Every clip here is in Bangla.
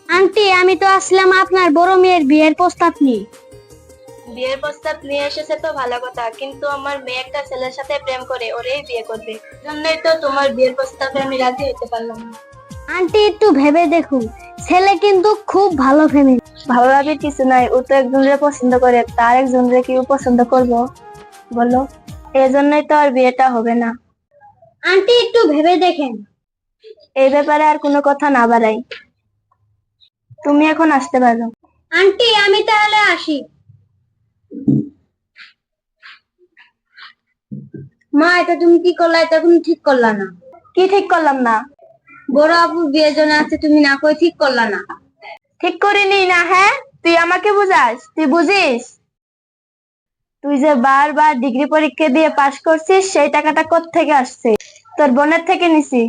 আন্টি, আমি তো আসলাম আপনার বড় মেয়ের বিয়ের প্রস্তাব নিয়ে। বিয়ের প্রস্তাব নিয়ে এসেছে তো ভালো কথা, কিন্তু আমার মেয়ে একটা ছেলের সাথে প্রেম করে ওরেই বিয়ে করবে, জন্যই তো তোমার বিয়ের প্রস্তাবে আমি রাজি হতে পারলাম না। আন্টি, একটু ভেবে দেখুন, ছেলে কিন্তু খুব ভালো ফ্যামিলি। ভালো লাগার কিছু নাই, ও তো একজনকে পছন্দ করে, তার একজনকে কি ও পছন্দ করবো বলো? এই জন্যই তো আর বিয়েটা হবে না। আন্টি, একটু ভেবে দেখেন। এই ব্যাপারে আর কোনো কথা না বাড়াই, তুমি এখন আসতে পারো। আন্টি, আমি তাহলে আসি। মা, এটা তুমি কি করলা? এটা তুমি ঠিক করলা না। কি ঠিক করলাম না? বড় আপু বিয়ের জন্য আছে, তুমি না কই ঠিক করলা না। ঠিক করিনি না? হ্যাঁ, তুই আমাকে বুঝাস, তুই বুঝিস? তুই যে বারবার ডিগ্রি পরীক্ষা দিয়ে পাশ করছিস, সেই টাকাটা কোত্থেকে আসছে? তোর বোনের থেকে নিছি।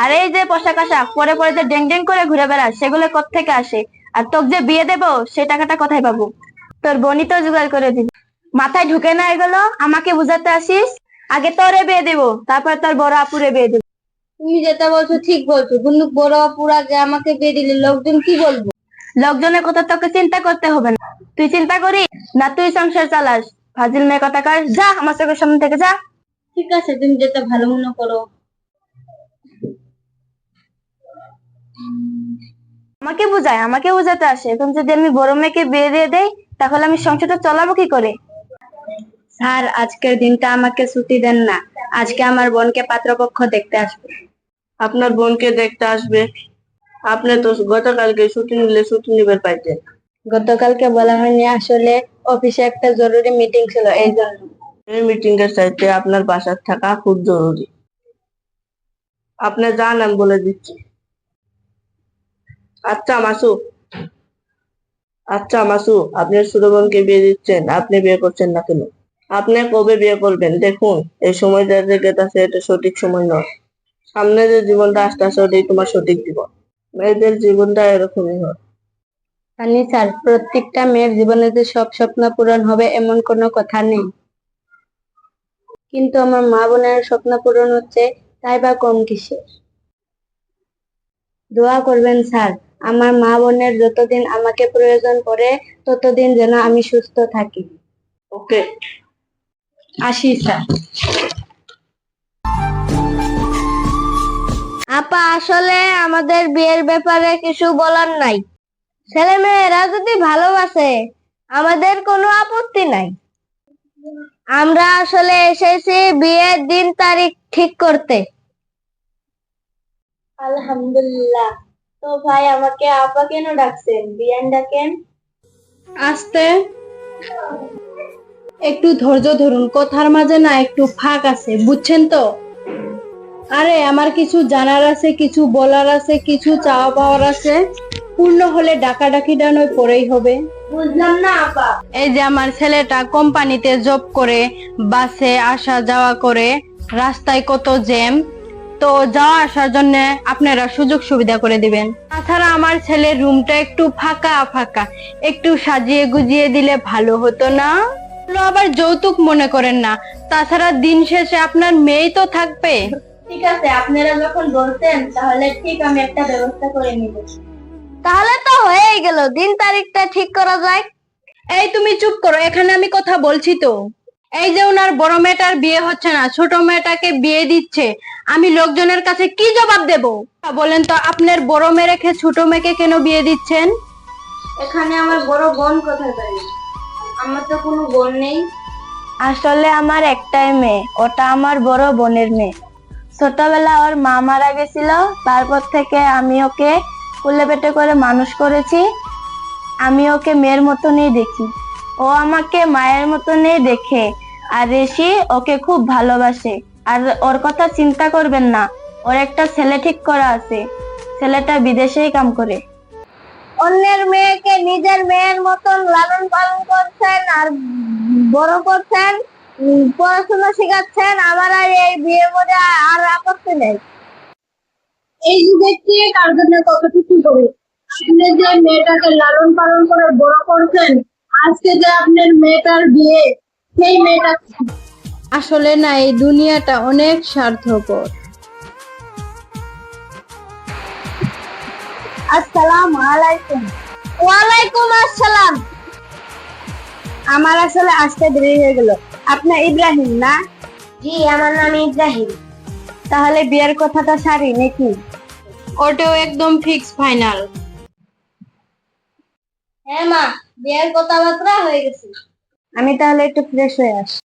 আর এই যে পোশাক আশাক পরে পরে যে ড্যাং ড্যাং করে ঘুরে বেড়াস, সেগুলো কোত্থেকে আসে? আর তোকে যে বিয়ে দেবো, সেই টাকাটা কোথায় পাবো? তোর বোনই তো জোগাড় করে দিবি। মাথায় ঢুকে না এগুলো? আমাকে বুঝাতে আসিস? আগে তোরে বিয়ে দেবো, তারপর তোর বড় আপুরে বিয়ে দেবো। তুমি যেটা বলছো ঠিক বলছো, কিন্তু বড় আপুর আগে আমাকে বিয়ে দিলে লোকজন কি বলবো? লোকজনের কথা তোকে চিন্তা করতে হবে না। তুই চিন্তা করিস না, তুই সংসার চালাস। ফাজিল মেয়ে কথাকার, যা আমার চোখের সামনে থেকে যা। ঠিক আছে, তুমি যেটা ভালো মনে করো। আমাকে বুঝায়, আমাকে বুঝাতে আসে। এখন যদি আমি বড় মেয়েকে বিয়ে দিয়ে দেই, তাহলে আমি সংসারটা চালাবো কি করে? স্যার, আজকের দিনটা আমাকে ছুটি দেন না। আজকে আমার বোনকে পাত্রপক্ষ দেখতে আসবে। আপনার বোনকে দেখতে আসবে? আপনি তো গতকালকে ছুটি নিলে ছুটি নিবার পাইতেন। গতকালকে বলা হয়নি, আসলে অফিসে একটা জরুরি মিটিং ছিল, এই জন্য। এই মিটিং এর চাইতে আপনার বাসার থাকা খুব জরুরি। আপনি যান, আমি বলে দিচ্ছি। আচ্ছা মাসু, আচ্ছা মাসু, আপনি ছোট বোনকে বিয়ে দিচ্ছেন, আপনি বিয়ে করছেন না কেন? আপনি কবে বিয়ে করবেন দেখুন। এই সময় যা গেছে, এটা সঠিক সময় নয়। সামনে যে জীবনটা আসতে আসে, ওটাই তোমার সঠিক জীবন। মেয়েদের জীবনটা এরকমই হয়। জানি স্যার, প্রত্যেকটা মেয়ের জীবনে যে সব স্বপ্ন পূরণ হবে এমন কোনো কথা নেই, কিন্তু আমার মা বোনের স্বপ্ন পূরণ হচ্ছে, তাই বা কম কিসের? দোয়া করবেন স্যার, আমার মা বোনের যতদিন আমাকে প্রয়োজন পড়ে ততদিন যেন আমি সুস্থ থাকি। ওকে। আসি স্যার। আপা, আসলে আমাদের বিয়ের ব্যাপারে কিছু বলার নাই। ছেলে মেয়েরা যদি ভালোবাসে, আমাদের কোনো আপত্তি নাই। আমরা আসলে এসেছি বিয়ের দিন তারিখ ঠিক করতে। আলহামদুলিল্লাহ। তো ভাই, আমাকে আপা কেন ডাকছেন? বিয়ান ডাকেন। আস্তে, একটু ধৈর্য ধরুন, কথার মাঝে না একটু ফাঁক আছে, বুঝছেন তো? আরে, আমার কিছু জানার আছে, কিছু বলার আছে, কিছু চাওয়া পাওয়ার আছে। পূর্ণ হলে ডাকাডাকিটা নয় পরেই হবে। বুঝলাম না আপা। এই যে আমার ছেলেটা কোম্পানিতে জব করে, বাসে আসা যাওয়া করে, রাস্তায় কত জ্যাম, তো যাওয়া আসার জন্য আপনারা সুযোগ সুবিধা করে দিবেন। তাছাড়া আমার ছেলের রুমটা একটু ফাঁকা ফাঁকা, একটু সাজিয়ে গুজিয়ে দিলে ভালো হতো না? এগুলো আবার যৌতুক মনে করেন না। তাছাড়া দিন শেষে আপনার মেয়েই তো থাকবে। ঠিক আছে, আপনারা যখন বলছেন, তাহলে ঠিক আমি একটা ব্যবস্থা করে নিব। তাহলে তো হয়েই গেল, দিন তারিখটা ঠিক করা যায়। এই তুমি চুপ করো, এখানে আমি কথা বলছি তো। এই যে ওনার বড় মেয়েটার বিয়ে হচ্ছে না, ছোট মেয়েটাকে বিয়ে দিচ্ছে, আমি লোকজনের কাছে কি জবাব দেব? বলেন তো, আপনার বড় মেয়ে রেখে ছোট মেয়েকে কেন বিয়ে দিচ্ছেন? এখানে আমার বড় বোন কোথায় পারি? আমার তো কোনো বোন নেই। আসলে আমার একটাই মেয়ে, ওটা আমার বড় বোনের মেয়ে। ছোটবেলা ওর মা মারা গেছিল, তারপর থেকে আমি ওকে কোলে পেটে করে মানুষ করেছি। আমি ওকে মেয়ের মতনই দেখি, ও আমাকে মায়ের মতনই দেখে। আর ঋষি ওকে খুব ভালোবাসে। আর ওর কথা চিন্তা করবেন না, ওর একটা ছেলে ঠিক করা আছে। ছেলেটা বিদেশেই কাম করে। অন্যের মেয়েকে নিজের মেয়ের মতন লালন পালন করছেন আর বড় করছেন, পড়াশোনা শেখাচ্ছেন, আমার আর এই বিয়ের মধ্যে আর আপত্তি নেই। এই ব্যক্তি কার জন্য কত কিছু করে, আপনি যে মেয়েটাকে লালন পালন করে বড় করছেন, আজকে যে আপনার মেয়েটার বিয়ে, সেই মেয়েটা আসলে না, এই দুনিয়াটা অনেক স্বার্থপর। আসসালামু আলাইকুম। ওয়ালাইকুম আসসালাম। আমার আসলে আসতে দেরি হয়ে গেল। আপনি ইব্রাহিম না? জি, আমার নাম ইব্রাহিম। তাহলে বিয়ের কথাটা সারি নাকি? ওটাও একদম ফিক্স ফাইনাল। হ্যাঁ মা, বিয়ের কথাবার্তা হয়ে গেছে। আমি তাহলে একটু ফ্রেশ হয়ে আসি।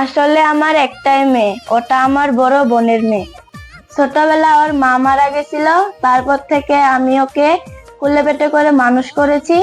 আসলে আমার একটাই মেয়ে, ওটা আমার বড় বোনের মেয়ে। ছোটবেলা ওর মা মারা গেছিল, তারপর থেকে আমি ওকে কুলে পেটে করে মানুষ করেছি।